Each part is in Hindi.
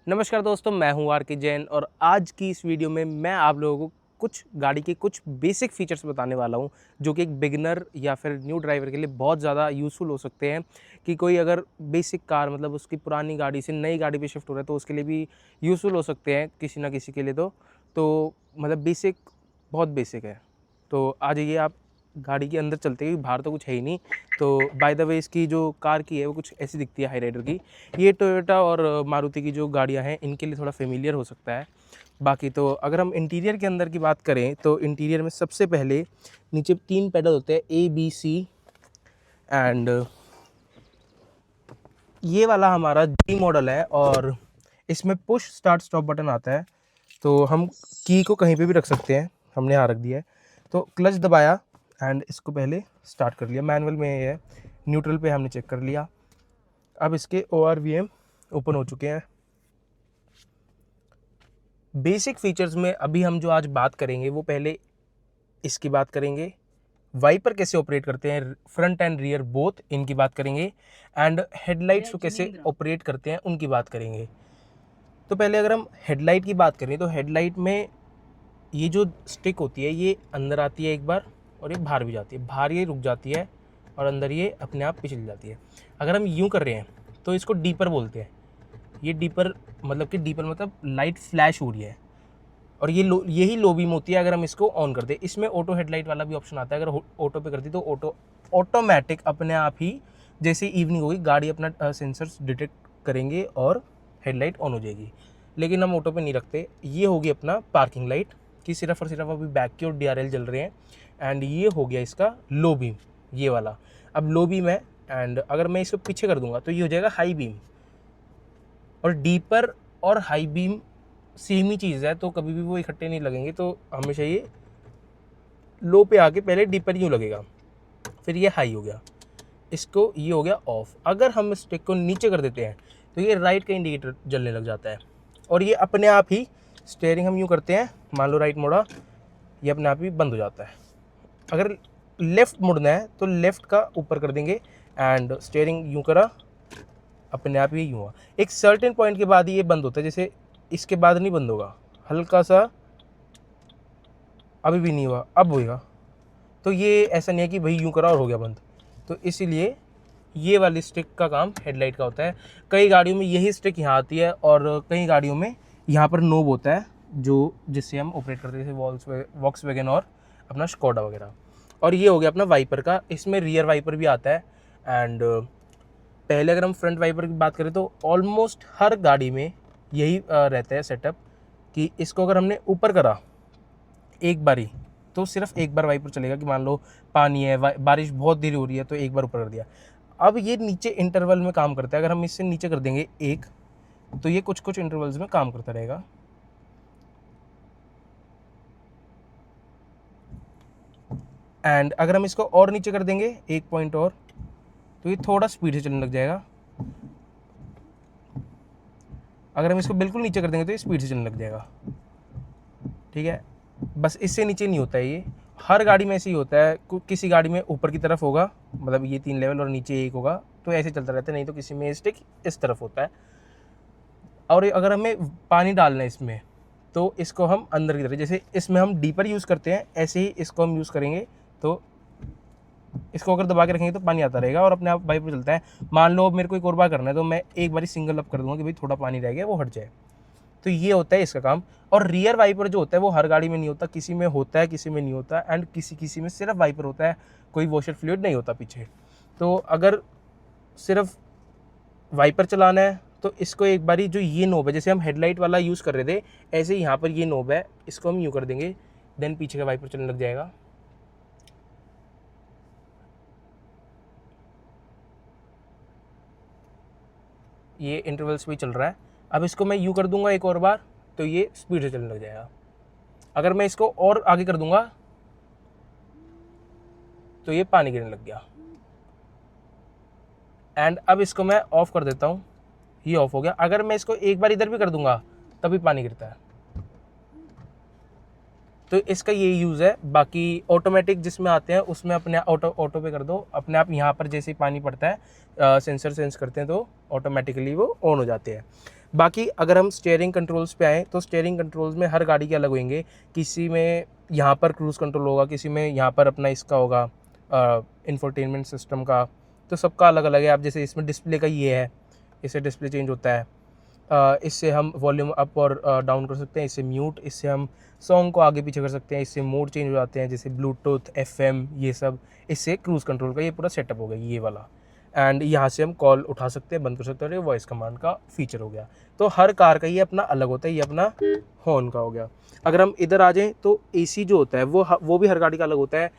नमस्कार दोस्तों, मैं हूं आर के जैन और आज की इस वीडियो में मैं आप लोगों को कुछ गाड़ी के कुछ बेसिक फीचर्स बताने वाला हूं जो कि एक बिगिनर या फिर न्यू ड्राइवर के लिए बहुत ज़्यादा यूज़फुल हो सकते हैं। कि कोई अगर बेसिक कार मतलब उसकी पुरानी गाड़ी से नई गाड़ी पे शिफ्ट हो रहा है तो उसके लिए भी यूज़फुल हो सकते हैं किसी ना किसी के लिए। तो मतलब बेसिक, बहुत बेसिक है। तो आ जाइए, आप गाड़ी के अंदर चलते हैं, बाहर तो कुछ है ही नहीं। तो बाय द वे इसकी जो कार की है वो कुछ ऐसी दिखती है हाई राइडर की। ये टोयोटा और मारुति की जो गाड़ियाँ हैं इनके लिए थोड़ा फेमिलियर हो सकता है। बाकी तो अगर हम इंटीरियर के अंदर की बात करें तो इंटीरियर में सबसे पहले नीचे 3 पैडल होते हैं, ए बी सी एंड ये वाला हमारा जी मॉडल है और इसमें पुश स्टार्ट स्टॉप बटन आता है। तो हम की को कहीं पे भी रख सकते हैं, हमने यहाँ रख दिया है। तो क्लच दबाया एंड इसको पहले स्टार्ट कर लिया, मैनुअल में ये है। न्यूट्रल पे हमने चेक कर लिया। अब इसके ORVM ओपन हो चुके हैं। बेसिक फीचर्स में अभी हम जो आज बात करेंगे वो पहले इसकी बात करेंगे, वाइपर कैसे ऑपरेट करते हैं, फ्रंट एंड रियर बोथ इनकी बात करेंगे, एंड हेडलाइट्स को कैसे ऑपरेट करते हैं उनकी बात करेंगे। तो पहले अगर हम हेडलाइट की बात करें तो हेडलाइट में ये जो स्टिक होती है ये अंदर आती है एक बार और ये बाहर भी जाती है। बाहर ये रुक जाती है और अंदर ये अपने आप पिछल जाती है। अगर हम यूँ कर रहे हैं तो इसको डीपर बोलते हैं। ये डीपर मतलब लाइट फ्लैश हो रही है और यही लो बीम होती है अगर हम इसको ऑन कर दें। इसमें ऑटो हेडलाइट वाला भी ऑप्शन आता है। अगर ऑटो पे कर दी तो ऑटोमेटिक अपने आप ही जैसे इवनिंग होगी गाड़ी अपना सेंसर्स डिटेक्ट करेंगे और हेडलाइट ऑन हो जाएगी। लेकिन हम ऑटो पे नहीं रखते। ये होगी अपना पार्किंग लाइट कि सिर्फ और सिर्फ अभी बैक की और DRL जल रहे हैं। एंड ये हो गया इसका लो बीम, ये वाला। अब लो बीम है एंड अगर मैं इसको पीछे कर दूंगा तो ये हो जाएगा हाई बीम। और डीपर और हाई बीम सेम ही चीज़ है, तो कभी भी वो इकट्ठे नहीं लगेंगे। तो हमेशा ये लो पे आके पहले डीपर यूँ लगेगा, फिर ये हाई हो गया, इसको ये हो गया ऑफ। अगर हम स्टिक को नीचे कर देते हैं तो ये राइट का इंडिकेटर जलने लग जाता है और ये अपने आप ही स्टेयरिंग हम यूँ करते हैं, मान लो राइट मोड़ा, ये अपने आप ही बंद हो जाता है। अगर लेफ़्ट मुड़ना है तो लेफ़्ट का ऊपर कर देंगे एंड स्टेयरिंग यूँ करा, अपने आप ही यूँ हुआ। एक सर्टेन पॉइंट के बाद ही ये बंद होता है, जैसे इसके बाद नहीं बंद होगा, हल्का सा अभी भी नहीं हुआ, अब होगा। तो ये ऐसा नहीं है कि भाई यूँ करा और हो गया बंद। तो इसीलिए ये वाली स्टिक का काम हेडलाइट का होता है। कई गाड़ियों में यही स्टिक यहाँ आती है और कई गाड़ियों में यहाँ पर नोब होता है जो जिससे हम ऑपरेट करते हैं, जैसे वॉक्सवैगन और अपना स्कोडा वगैरह। और ये हो गया अपना वाइपर का। इसमें रियर वाइपर भी आता है एंड पहले अगर हम फ्रंट वाइपर की बात करें तो ऑलमोस्ट हर गाड़ी में यही रहता है सेटअप कि इसको अगर हमने ऊपर करा एक बारी तो सिर्फ एक बार वाइपर चलेगा। कि मान लो पानी है, बारिश बहुत देरी हो रही है तो एक बार ऊपर कर दिया। अब ये नीचे इंटरवल में काम करता है। अगर हम इससे नीचे कर देंगे एक तो ये कुछ कुछ इंटरवल्स में काम करता रहेगा। एंड अगर हम इसको और नीचे कर देंगे एक पॉइंट और तो ये थोड़ा स्पीड से चलने लग जाएगा। अगर हम इसको बिल्कुल नीचे कर देंगे तो ये स्पीड से चलने लग जाएगा। ठीक है, बस इससे नीचे नहीं होता है। ये हर गाड़ी में ऐसे ही होता है। किसी गाड़ी में ऊपर की तरफ होगा, मतलब ये 3 लेवल और नीचे एक होगा, तो ऐसे चलता रहता है। नहीं तो किसी में स्टिक इस तरफ होता है। और अगर हमें पानी डालना है इसमें तो इसको हम अंदर की तरफ, जैसे इसमें हम डीपर यूज़ करते हैं ऐसे ही इसको हम यूज़ करेंगे। तो इसको अगर दबा के रखेंगे तो पानी आता रहेगा और अपने आप वाइपर चलता है। मान लो अब मेरे को एक और बार करना है तो मैं एक बार सिंगल अप कर दूंगा कि भाई थोड़ा पानी रह गया वो हट जाए। तो ये होता है इसका काम। और रियर वाइपर जो होता है वो हर गाड़ी में नहीं होता, किसी में होता है किसी में नहीं होता। एंड किसी में सिर्फ वाइपर होता है, कोई वॉशर फ्लूइड नहीं होता पीछे। तो अगर सिर्फ वाइपर चलाना है तो इसको एक बारी जो ये नोब है, जैसे हम हेडलाइट वाला यूज़ कर रहे थे ऐसे ही यहाँ पर ये नोब है, इसको हम यूँ कर देंगे, देन पीछे का वाइपर चलने लग जाएगा। ये इंटरवल्स भी चल रहा है। अब इसको मैं यूँ कर दूंगा एक और बार तो ये स्पीड से चलने लग जाएगा। अगर मैं इसको और आगे कर दूंगा तो ये पानी गिरने लग गया। एंड अब इसको मैं ऑफ कर देता हूँ, ये ऑफ हो गया। अगर मैं इसको एक बार इधर भी कर दूंगा तभी पानी गिरता है। तो इसका ये यूज़ है। बाकी ऑटोमेटिक जिसमें आते हैं उसमें अपने ऑटो पे कर दो, अपने आप यहाँ पर जैसे ही पानी पड़ता है सेंसर सेंस करते हैं तो ऑटोमेटिकली वो ऑन हो जाते हैं। बाकी अगर हम स्टीयरिंग कंट्रोल्स पे आएँ तो स्टीयरिंग कंट्रोल्स में हर गाड़ी के अलग होंगे। किसी में यहाँ पर क्रूज़ कंट्रोल होगा, किसी में यहाँ पर अपना इसका होगा इंफोटेनमेंट सिस्टम का, तो सबका अलग अलग है। अब जैसे इसमें डिस्प्ले का ये है, इससे डिस्प्ले चेंज होता है, इससे हम वॉल्यूम अप और डाउन कर सकते हैं, इससे म्यूट, इससे हम सॉन्ग को आगे पीछे कर सकते हैं, इससे मोड चेंज हो जाते हैं जैसे ब्लूटूथ, FM, ये सब। इससे क्रूज़ कंट्रोल का ये पूरा सेटअप हो गया ये वाला। एंड यहाँ से हम कॉल उठा सकते हैं, बंद कर सकते हैं, और ये वॉइस कमांड का फीचर हो गया। तो हर कार का ये अपना अलग होता है, ये अपना हॉर्न का हो गया। अगर हम इधर आ जाएँ तो AC जो होता है वो भी हर गाड़ी का अलग होता है।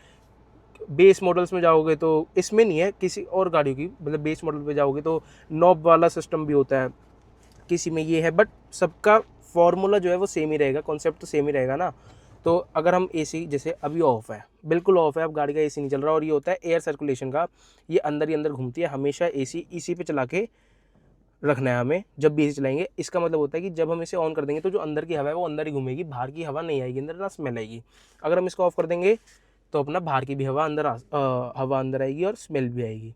बेस मॉडल्स में जाओगे तो इसमें नहीं है, किसी और गाड़ियों की मतलब बेस मॉडल पे जाओगे तो नॉब वाला सिस्टम भी होता है, किसी में ये है, बट सबका फॉर्मूला जो है वो सेम ही रहेगा, कॉन्सेप्ट तो सेम ही रहेगा ना। तो अगर हम AC जैसे अभी ऑफ है, बिल्कुल ऑफ है, अब गाड़ी का AC नहीं चल रहा, और ये होता है एयर सर्कुलेशन का, ये अंदर ही अंदर घूमती है हमेशा। AC इसी पे चला के रखना है हमें जब भी AC चलाएंगे। इसका मतलब होता है कि जब हम इसे ऑन कर देंगे तो जो अंदर की हवा है वो अंदर ही घूमेगी, बाहर की हवा नहीं आएगी अंदर, ना स्मेल आएगी। अगर हम इसको ऑफ कर देंगे तो अपना बाहर की भी हवा अंदर आएगी और स्मेल भी आएगी।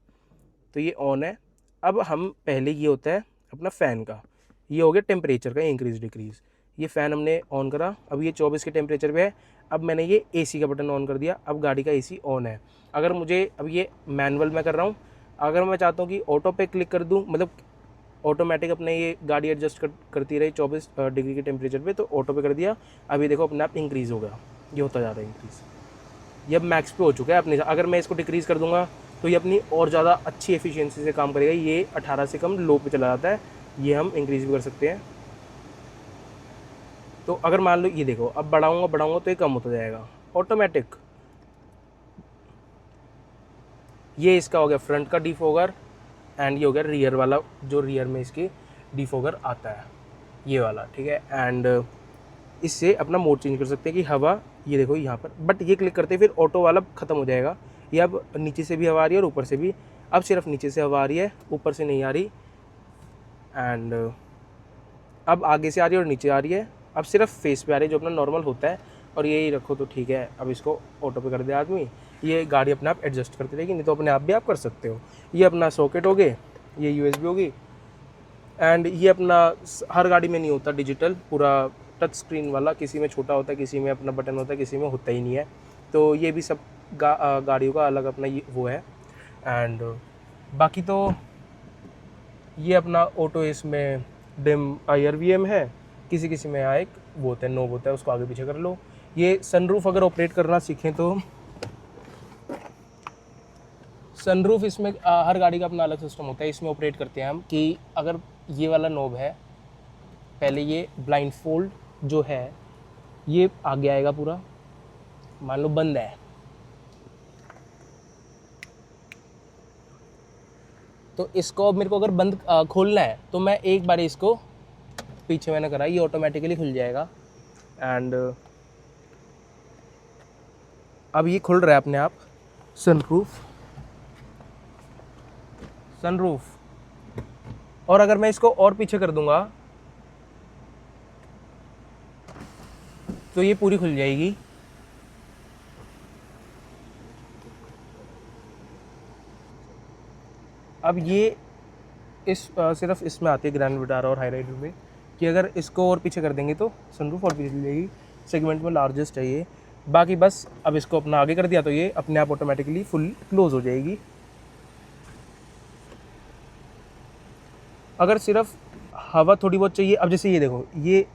तो ये ऑन है। अब हम पहले ये होता है अपना फ़ैन का, ये हो गया टेम्परेचर का इंक्रीज़ डिक्रीज़। ये फ़ैन हमने ऑन करा, अब ये 24 के टेम्परेचर पे है। अब मैंने ये AC का बटन ऑन कर दिया, अब गाड़ी का AC ऑन है। अगर मुझे अब ये मैनुअल में कर रहा हूँ, अगर मैं चाहता हूँ कि ऑटो पे क्लिक कर दूँ, मतलब ऑटोमेटिक अपने ये गाड़ी एडजस्ट करती रही 24 डिग्री के टेम्परेचर पे, तो ऑटो पे कर दिया। अभी देखो अपने आप इंक्रीज़ हो गया, ये होता जा रहा है इंक्रीज़। ये अब मैक्स पे हो चुका है अपने। अगर मैं इसको डिक्रीज़ कर दूंगा तो ये अपनी और ज़्यादा अच्छी एफिशिएंसी से काम करेगा। ये 18 से कम लो पे चला जाता है, ये हम इंक्रीज़ भी कर सकते हैं। तो अगर मान लो ये देखो, अब बढ़ाऊंगा तो ये कम होता जाएगा ऑटोमेटिक। ये इसका हो गया फ्रंट का डिफॉगर, एंड ये हो गया रियर वाला, जो रियर में इसकी डिफॉगर आता है ये वाला, ठीक है। एंड इससे अपना मोड चेंज कर सकते हैं कि हवा, ये देखो यहाँ पर, बट ये क्लिक करते फिर ऑटो वाला ख़त्म हो जाएगा। ये अब नीचे से भी हवा आ रही है और ऊपर से भी। अब सिर्फ नीचे से हवा आ रही है, ऊपर से नहीं आ रही। एंड अब आगे से आ रही है और नीचे आ रही है। अब सिर्फ फेस पे आ रही है जो अपना नॉर्मल होता है, और यही रखो तो ठीक है। अब इसको ऑटो पे कर दे आदमी, ये गाड़ी अपने आप एडजस्ट करती रहेगी, नहीं तो अपने आप भी आप कर सकते हो। ये अपना सॉकेट हो गए, ये USB होगी। एंड ये अपना हर गाड़ी में नहीं होता डिजिटल, पूरा टच स्क्रीन वाला, किसी में छोटा होता है, किसी में अपना बटन होता है, किसी में होता ही नहीं है। तो ये भी सब गाड़ियों का अलग अपना ये वो है। एंड बाकी तो ये अपना ऑटो, इसमें डिम IRVM है, किसी किसी में यहाँ एक वो होता है, नोब होता है, उसको आगे पीछे कर लो। ये सनरूफ अगर ऑपरेट करना सीखें तो सनरूफ इसमें हर गाड़ी का अपना अलग सिस्टम होता है। इसमें ऑपरेट करते हैं हम कि अगर ये वाला नोब है, पहले ये ब्लाइंड फोल्ड जो है ये आगे आएगा पूरा, मान लो बंद है, तो इसको अब मेरे को अगर बंद खोलना है तो मैं एक बार इसको पीछे मैंने करा, ये ऑटोमेटिकली खुल जाएगा। एंड अब ये खुल रहा है अपने आप सनरूफ। और अगर मैं इसको और पीछे कर दूंगा तो ये पूरी खुल जाएगी। अब ये सिर्फ इसमें आती है ग्रैंड विटारा और हाईराइडर में, कि अगर इसको और पीछे कर देंगे तो सनरूफ और पीछे खुल जाएगी। सेगमेंट में लार्जेस्ट है ये। बाकी बस अब इसको अपना आगे कर दिया तो ये अपने आप ऑटोमेटिकली फुल क्लोज हो जाएगी। अगर सिर्फ हवा थोड़ी बहुत चाहिए, अब जैसे ये देखो ये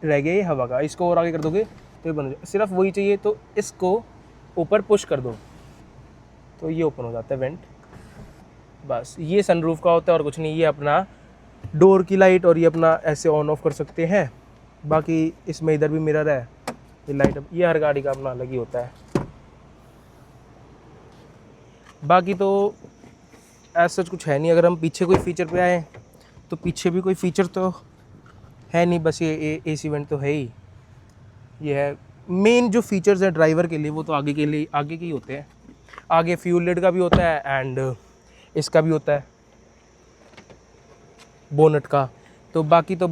रह गया ये हवा का, इसको और आगे कर दोगे तो ये बन जाए। सिर्फ वही चाहिए तो इसको ऊपर पुश कर दो तो ये ओपन हो जाता है वेंट। बस ये सनरूफ का होता है और कुछ नहीं। ये अपना डोर की लाइट और ये अपना ऐसे ऑन ऑफ कर सकते हैं। बाकी इसमें इधर भी मिरर है, ये लाइट, ये हर गाड़ी का अपना अलग ही होता है। बाकी तो ऐसा कुछ है नहीं। अगर हम पीछे कोई फीचर पे आए तो पीछे भी कोई फीचर तो है नहीं, बस ये AC वेंट तो है ही। ये है मेन जो फीचर्स है ड्राइवर के लिए, वो तो आगे के ही होते हैं। आगे फ्यूल लिड का भी होता है एंड इसका भी होता है बोनट का। तो बाकी तो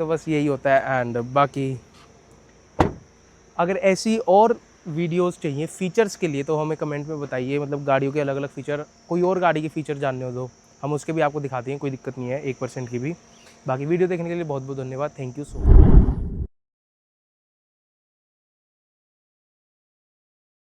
बस यही होता है। एंड बाकी अगर ऐसी और वीडियोस चाहिए फीचर्स के लिए तो हमें कमेंट में बताइए, मतलब गाड़ियों के अलग अलग फीचर, कोई और गाड़ी के फीचर जानने हो तो हम उसके भी आपको दिखाते हैं, कोई दिक्कत नहीं है 1% की भी। बाकी वीडियो देखने के लिए बहुत बहुत धन्यवाद, थैंक यू सो मच।